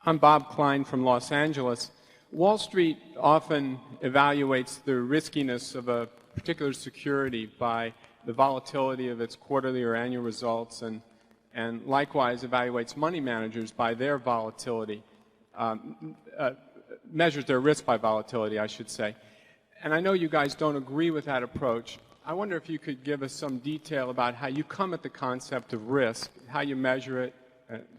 I'm Bob Klein from Los Angeles. Wall Street often evaluates the riskiness of a particular security by the volatility of its quarterly or annual results, and likewise evaluates money managers by their volatility, measures their risk by volatility, I should say. And I know you guys don't agree with that approach. I wonder if you could give us some detail about how you come at the concept of risk, how you measure it,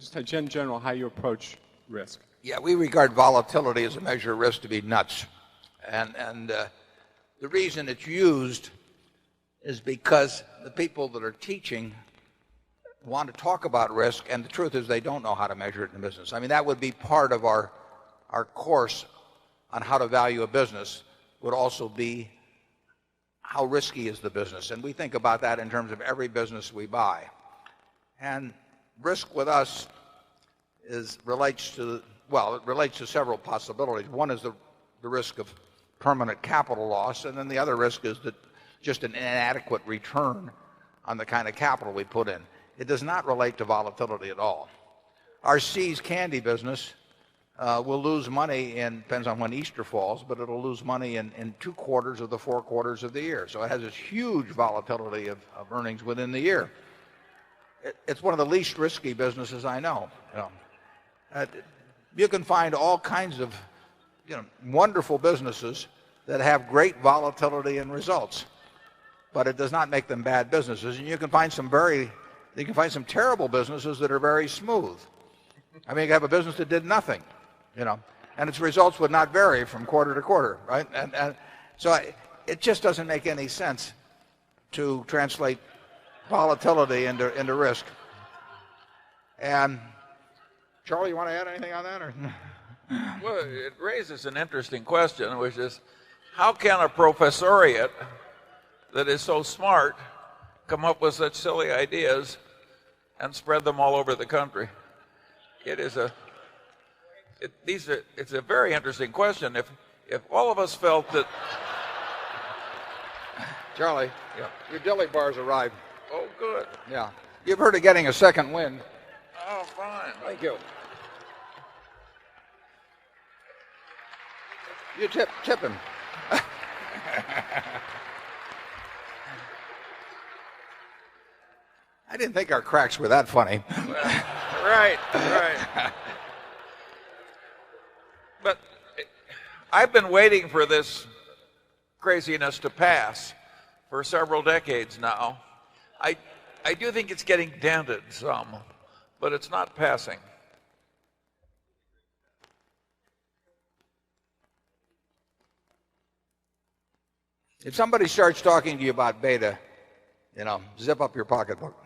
just in general, how you approach risk. Yeah, we regard volatility as a measure of risk to be nuts. And the reason it's used is because the people that are teaching want to talk about risk, and the truth is they don't know how to measure it in the business. I mean, that would be part of our course on how to value a business, would also be how risky is the business. And we think about that in terms of every business we buy. And risk with us relates to several possibilities. One is the risk of permanent capital loss, and then the other risk is that just an inadequate return on the kind of capital we put in. It does not relate to volatility at all. Our See's candy business will lose money depends on when Easter falls, but it'll lose money in 2 quarters of the 4 quarters of the year. So it has this huge volatility of earnings within the year. It's one of the least risky businesses I know. You can find all kinds of wonderful businesses that have great volatility in results, but it does not make them bad businesses. And you can find some terrible businesses that are very smooth. I mean, you can have a business that did nothing, and its results would not vary from quarter to quarter, right? And so it just doesn't make any sense to translate volatility into risk. And Charlie, you want to add anything on that? Or? Well, it raises an interesting question, which is, how can a professoriate that is so smart come up with such silly ideas and spread them all over the country? It's a very interesting question. If all of us felt that... Charlie, yeah. Your dilly bars arrived. Oh, good. Yeah. You've heard of getting a second wind. Oh, fine. Thank you. You tip him. I didn't think our cracks were that funny. Right. But I've been waiting for this craziness to pass for several decades now. I do think it's getting dented some, but it's not passing. If somebody starts talking to you about beta, zip up your pocketbook.